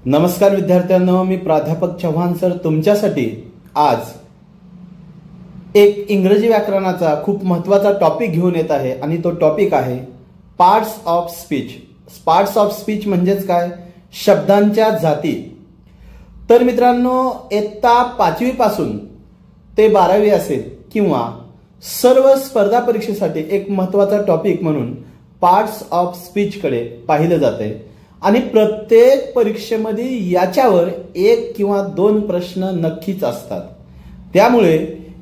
नमस्कार विद्यार्थ्यांनो, मी प्राध्यापक चव्हाण सर तुमच्यासाठी आज एक इंग्रजी व्याकरणाचा खूप महत्त्वाचा टॉपिक घेऊन येत आहे आणि तो टॉपिक आहे parts of speech. Parts of speech म्हणजेच काय? शब्दांच्या जाती. तर मित्रांनो, इयत्ता 5वी पासून ते 12वी असेल किंवा सर्व स्पर्धा परीक्षेसाठी एक महत्त्वाचा टॉपिक म्हणून पार्ट्स ऑफ स्पीच कडे पाहिलं जाते आणि प्रत्येक परीक्षेमध्ये याच्यावर 1 किंवा 2 प्रश्न नक्कीच असतात. त्यामुळे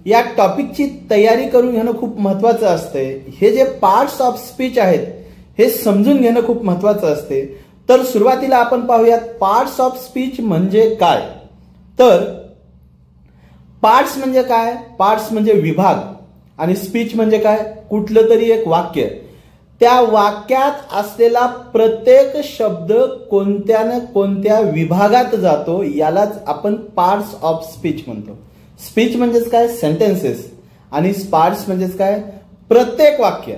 या टॉपिकची तयारी करून घेणं खूप महत्त्वाचं असते. हे जे पार्ट्स ऑफ स्पीच आहेत हे समजून घेणं खूप महत्त्वाचं असते. तर सुरुवातीला आपण पाहूयात पार्ट्स ऑफ स्पीच म्हणजे काय. तर पार्ट्स म्हणजे काय? पार्ट्स म्हणजे विभाग आणि स्पीच म्हणजे काय? कुठलं तरी एक वाक्य. त्या वाक्यात असलेला प्रत्येक शब्द कोणत्या ना कोणत्या विभागात जातो यालाच आपण पार्ट्स ऑफ स्पीच म्हणतो. स्पीच म्हणजेच काय? सेंटेन्सेस. आणि पार्ट्स म्हणजेच काय? प्रत्येक वाक्य.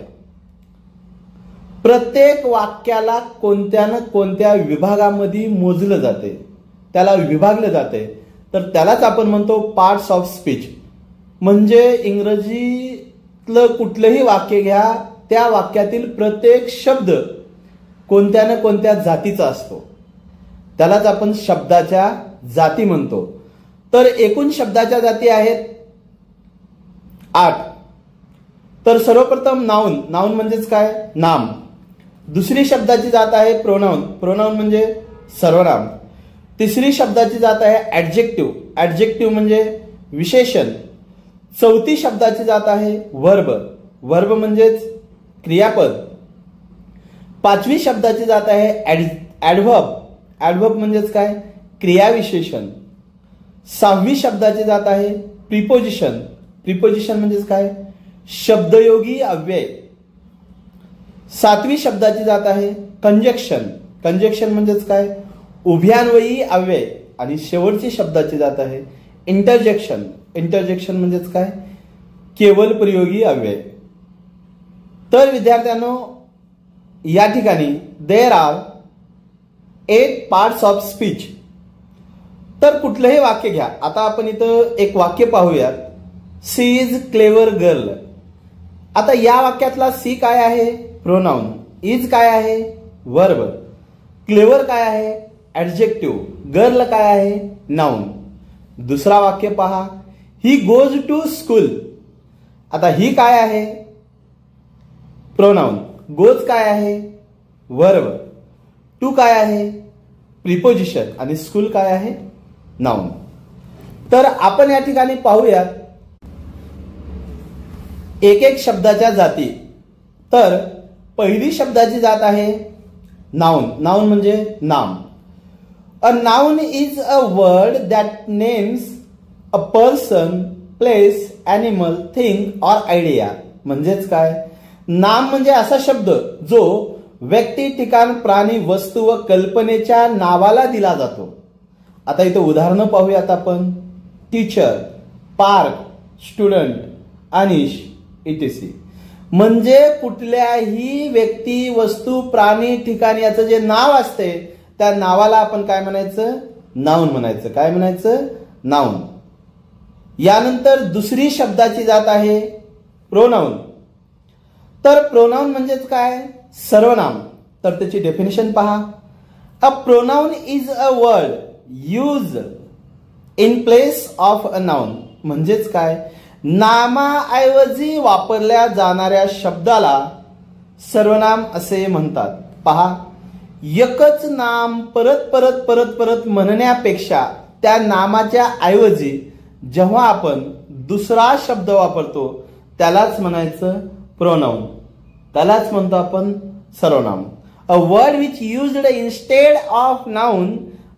प्रत्येक वाक्याला कोणत्या ना कोणत्या विभागामध्ये मोजलं जाते, त्याला विभागलं जाते. तर त्यालाच आपण म्हणतो पार्ट्स ऑफ स्पीच. म्हणजे इंग्रजीतलं कुठलंही वाक्य घ्या, त्या वाक्यातील प्रत्येक शब्द कोणत्या ना कोणत्या जातीचा असतो, त्यालाच आपण शब्दाच्या जाती म्हणतो. तर एकूण शब्दाच्या जाती आहेत 8. तर सर्वप्रथम नाउन. नाउन म्हणजेच काय? नाम. दुसरी शब्दाची जात आहे प्रोनाउन. प्रोनाउन म्हणजे सर्वनाम. तिसरी शब्दाची जात आहे ऍडजेक्टिव्ह. ऍडजेक्टिव्ह म्हणजे विशेषण. चौथी शब्दाची जात आहे वर्ब. वर्ब म्हणजेच क्रियापद. 5वी शब्दाची जात आहे ऍडव्हर्ब. ऍडव्हर्ब म्हणजेच काय? क्रियाविशेषण. 6वी शब्दाची जात आहे प्रिपोजिशन. प्रिपोजिशन म्हणजेच काय? शब्दयोगी अव्यय. 7वी शब्दाची जात आहे कंजक्शन. कंजक्शन म्हणजेच काय? उभयान्वयी अव्यय. आणि शेवटची शब्दाची जात आहे इंटरजेक्शन. इंटरजेक्शन म्हणजेच काय? केवल प्रयोगी अव्यय. तर विद्यार्थ्यांनो, या ठिकाणी there are 8 parts of speech. तर कुठलंही वाक्य घ्या. आता आपण इथं एक वाक्य पाहूयात. She is clever girl. आता या वाक्यातला सी काय आहे? प्रोनाउन. इज काय आहे? वर्ब. क्लेवर काय आहे? ऍडजेक्टिव्ह. गर्ल काय आहे? नाउन. दुसरा वाक्य पहा. He goes to school. आता ही काय आहे? प्रोनाउन. गोज काय आहे? वर्ब. टू काय आहे? प्रिपोजिशन. आणि स्कूल काय आहे? नाउन. तर आपण या ठिकाणी पाहूयात एक एक शब्दाच्या जाती. तर पहिली शब्दाची जात आहे नाउन. नाउन म्हणजे नाम. A noun is a word that names a person, place, animal, thing or idea. म्हणजेच काय? नाम म्हणजे असा शब्द जो व्यक्ती, ठिकाण, प्राणी, वस्तू व कल्पनेच्या नावाला दिला जातो. आता इथं उदाहरणं पाहूयात आपण. टीचर, पार्क, स्टुडंट, अनिश, इटीसी. म्हणजे कुठल्याही व्यक्ती, वस्तू, प्राणी, ठिकाण याचं जे नाव असते त्या नावाला आपण काय म्हणायचं? नाउन म्हणायचं. काय म्हणायचं? नाउन. यानंतर दुसरी शब्दाची जात आहे प्रोनाउन. तर प्रोनाउन म्हणजेच काय? सर्वनाम. तर त्याची डेफिनेशन पहा. A pronoun is a word use in place of a noun. म्हणजेच काय? नामाऐवजी वापरल्या जाणाऱ्या शब्दाला सर्वनाम असे म्हणतात. पहा, एकच नाम परत परत परत परत म्हणण्यापेक्षा त्या नामाच्या ऐवजी जेव्हा आपण दुसरा शब्द वापरतो त्यालाच म्हणायचं प्रोनाउन. त्यालाच म्हणतो आपण सर्वनाम. A word which used instead of noun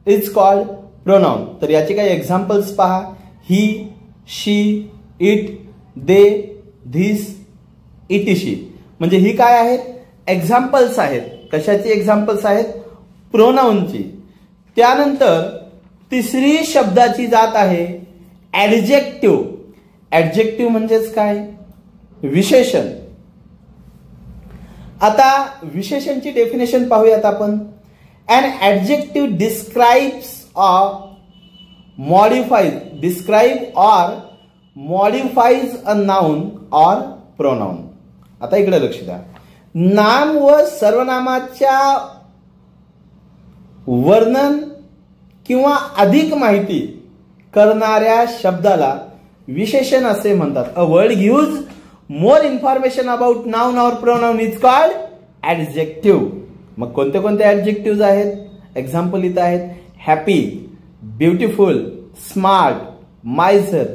is called pronoun. तर याचे काही एक्झाम्पल्स पहा. ही, शी, इट, दे, धिस, इटीशी. म्हणजे ही काय आहेत? एक्झाम्पल्स आहेत. कशाची एक्झाम्पल्स आहेत? प्रोनाउनची. त्यानंतर तिसरी शब्दाची जात आहे ऍडजेक्टिव्ह. ऍडजेक्टिव्ह म्हणजेच काय? विशेषण. आता विशेषणची डेफिनेशन पाहूयात आपण. An adjective describes or modifies a noun or pronoun. आता इकडे लक्ष द्या. नाम व सर्वनामाच्या वर्णन किंवा अधिक माहिती करणाऱ्या शब्दाला विशेषण असे म्हणतात. A word gives more information about noun or pronoun is called adjective. मग कोणते कोणते ऍडजेक्टिव्ह आहेत? एक्झाम्पल इथं आहेत. Happy, beautiful, smart, miser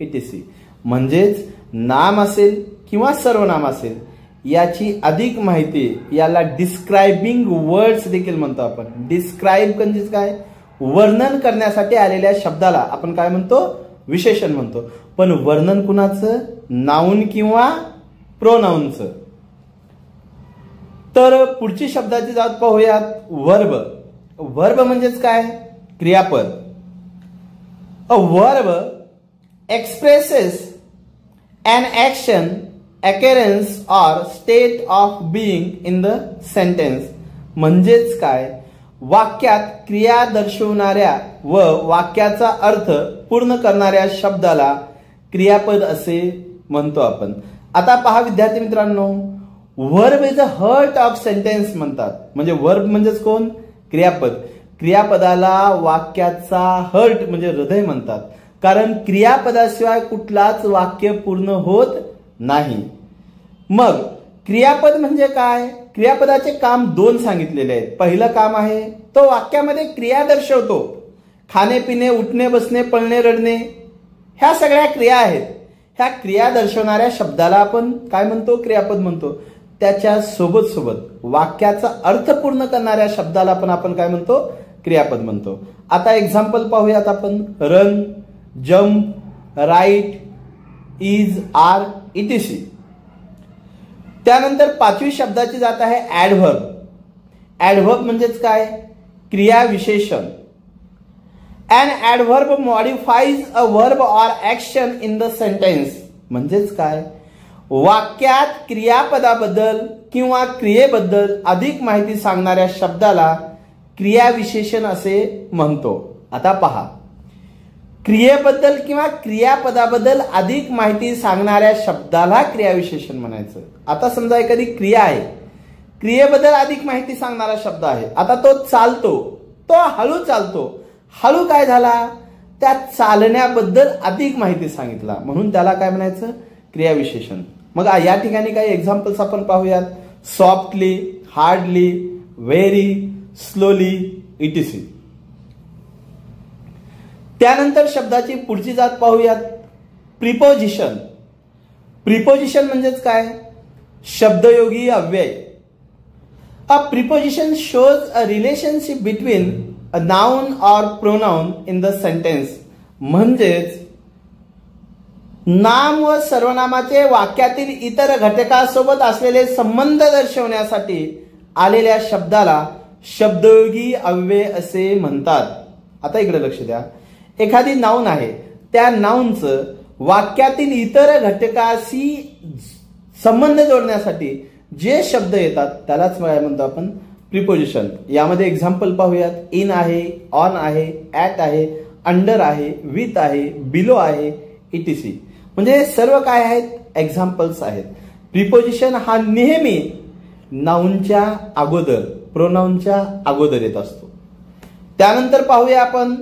etc. म्हणजेच नाम असेल किंवा सर्वनाम असेल याची अधिक माहिती याला डिस्क्रायबिंग वर्ड्स देखील म्हणतो आपण. डिस्क्राईब म्हणजेच काय? वर्णन करण्यासाठी आलेल्या शब्दाला आपण काय म्हणतो? विशेषण म्हणतो. पण वर्णन कुणाचं? नाउन किंवा प्रोनाउनचं. तर पुढची शब्दाची जात पाहूयात. वर्ब. वर्ब म्हणजेच काय? क्रियापद. A verb expresses an action, occurrence or state of being in the sentence. म्हणजेच काय? वाक्यात क्रिया दर्शवणाऱ्या व वाक्याचा अर्थ पूर्ण करणाऱ्या शब्दाला क्रियापद असे म्हणतो आपण. आता पहा विद्यार्थी मित्रांनो, verb is a hurt of sentence म्हणतात. म्हणजे वर्ब म्हणजेच कोण? क्रियापद. क्रियापदाला वाक्याचा हर्ट म्हणजे हृदय म्हणतात. कारण क्रियापदाशिवाय कुठलाच वाक्य पूर्ण होत नाही. मग क्रियापद म्हणजे काय? क्रियापदाचे काम दोन सांगितलेले आहेत. पहिलं काम आहे तो वाक्यामध्ये क्रिया दर्शवतो. खाणे पिणे, उठणे बसणे, पळणे रडणे ह्या सगळ्या क्रिया आहेत. ह्या क्रिया दर्शवणाऱ्या शब्दाला आपण काय म्हणतो? क्रियापद म्हणतो. त्याच्या सोबत सोबत वाक्याचा अर्थ पूर्ण करणाऱ्या शब्दाला पण आपण काय म्हणतो? क्रियापद म्हणतो. आता एक्झाम्पल पाहूयात आपण. Run, jump, write, is, are etc. त्यानंतर पाचवी शब्दाची जात आहे ऍडव्हर्ब. ऍडव्हर्ब म्हणजेच काय? क्रिया विशेषण. An adverb modifies a verb or action in the sentence. म्हणजेच काय? वाक्यात क्रियापदाबद्दल किंवा क्रियेबद्दल अधिक माहिती सांगणाऱ्या शब्दाला क्रियाविशेषण असे म्हणतो. आता पहा, क्रियेबद्दल किंवा क्रियापदाबद्दल अधिक माहिती सांगणाऱ्या शब्दाला क्रियाविशेषण म्हणायचं. आता समजा एखादी क्रिया आहे, क्रियेबद्दल अधिक माहिती सांगणारा शब्द आहे. आता तो चालतो, तो हळू चालतो. हळू काय झाला? त्या चालण्याबद्दल अधिक माहिती सांगितला म्हणून त्याला काय म्हणायचं? क्रियाविशेषण. मग या ठिकाणी काही एक्झाम्पल्स आपण पाहूयात. Softly, hardly, very, slowly etc.. त्यानंतर शब्दाची पुढची जात पाहूयात. प्रिपोजिशन. प्रिपोजिशन म्हणजेच काय? शब्दयोगी अव्यय. A preposition shows a relationship between a noun or pronoun in the sentence. म्हणजेच नाम व सर्वनामाचे वाक्यातील इतर घटकासोबत असलेले संबंध दर्शवण्यासाठी आलेल्या शब्दाला शब्दयोगी अव्यय असे म्हणतात. आता इकडे लक्ष द्या. एखादी नाउन आहे, त्या नाउनचं वाक्यातील इतर घटकाशी संबंध जोडण्यासाठी जे शब्द येतात त्यालाच म्हणतो आपण प्रिपोजिशन. यामध्ये एक्झाम्पल पाहूयात. इन आहे, ऑन आहे, ऍट आहे, अंडर आहे, विथ आहे, बिलो आहे इटीसी. म्हणजे सर्व काय आहेत? एक्झाम्पल्स आहेत. प्रिपोजिशन हा नेहमी नाउनच्या अगोदर, प्रोनाउनच्या अगोदर येत असतो. त्यानंतर पाहूया आपण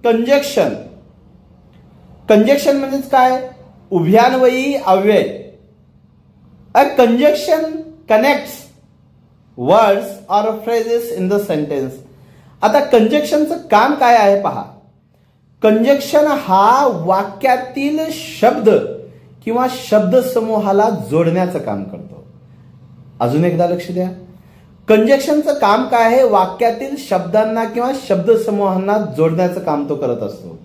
कंजक्शन. कंजक्शन म्हणजेच काय? उभयान्वयी अव्यय. अ कंजक्शन कनेक्ट्स वर्ड्स और फ्रेजेस इन द सेंटेन्स. आता कंजक्शनचं काम काय आहे पहा. कंजक्शन हा वाक्यातील शब्द किंवा शब्द समूहाला जोडण्याचं काम करतो. अजून एकदा लक्ष द्या. कंजक्शनचं काम काय आहे? वाक्यातील शब्दांना किंवा शब्द समूहांना जोडण्याचं काम तो करत असतो.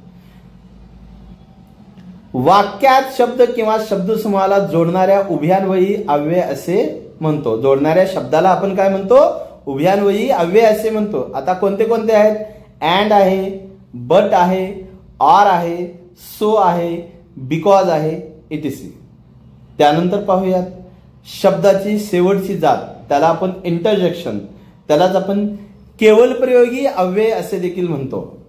वाक्यात शब्द किंवा शब्द समूहाला जोडणाऱ्या उभयान्वयी अव्यय असे म्हणतो. जोडणाऱ्या शब्दाला आपण काय म्हणतो? उभयान्वयी अव्यय असे म्हणतो. आता कोणते कोणते आहेत? अँड आहे, बट आहे, ऑर आहे, सो आहे, बिकॉज आहे इटीसी. त्यानंतर पाहूयात शब्दाची शेवटची जात, त्याला आपण इंटरजेक्शन, त्यालाच आपण केवलप्रयोगी अव्यय असे देखील म्हणतो.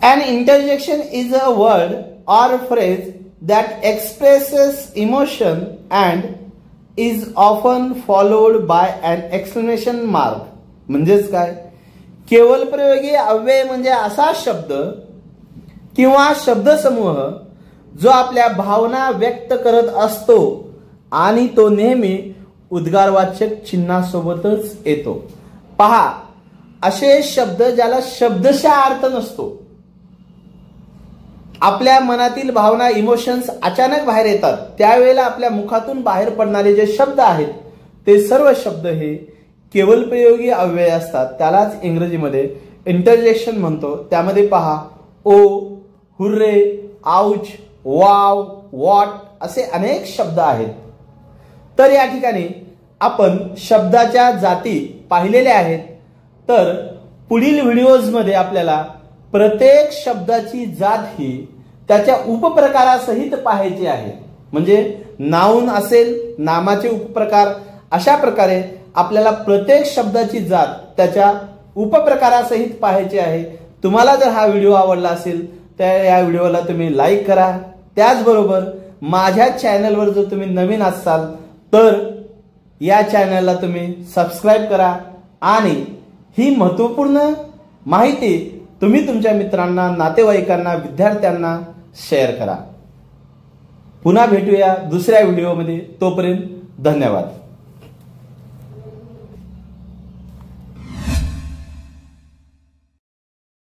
An interjection is a word or phrase that expresses emotion and is often followed by an exclamation mark. म्हणजेच काय, केवलप्रयोगी अव्यय म्हणजे असा शब्द किंवा शब्दसमूह जो आपल्या भावना व्यक्त करत असतो आणि तो नेहमी उद्गारवाचक चिन्हासोबतच येतो. पहा, असे शब्द ज्याला शब्दशः अर्थ नसतो, आपल्या मनातील भावना इमोशन्स अचानक बाहेर येतात, त्यावेळेला आपल्या मुखातून बाहेर पडणारे जे शब्द आहेत ते सर्व शब्द हे केवलप्रयोगी अव्यय असतात. त्यालाच इंग्रजीमध्ये इंटरजेक्शन म्हणतो. त्यामध्ये पहा, ओ, हुर्रे, आउच, वाव, वॉट असे अनेक शब्द आहेत. तर या ठिकाणी आपण शब्दाच्या जाती पाहिलेल्या आहेत. तर पुढील व्हिडिओजमध्ये आपल्याला प्रत्येक शब्दाची जात ही त्याच्या उपप्रकारासहित पाहायची आहे. म्हणजे नाउन असेल, नामाचे उपप्रकार, अशा प्रकारे आपल्याला प्रत्येक शब्दाची जात त्याच्या उपप्रकारासहित पाहायची आहे. तुम्हाला जर हा व्हिडिओ आवडला असेल तर या व्हिडिओला तुम्ही लाईक करा. त्याचबरोबर माझ्या चॅनलवर जर तुम्ही नवीन असाल तर या चॅनलला तुम्ही सबस्क्राईब करा आणि ही महत्त्वपूर्ण माहिती तुम्ही तुमच्या मित्रांना, नातेवाईकांना, विद्यार्थ्यांना शेअर करा. पुन्हा भेटूया दुसऱ्या व्हिडिओमध्ये. तोपर्यंत धन्यवाद.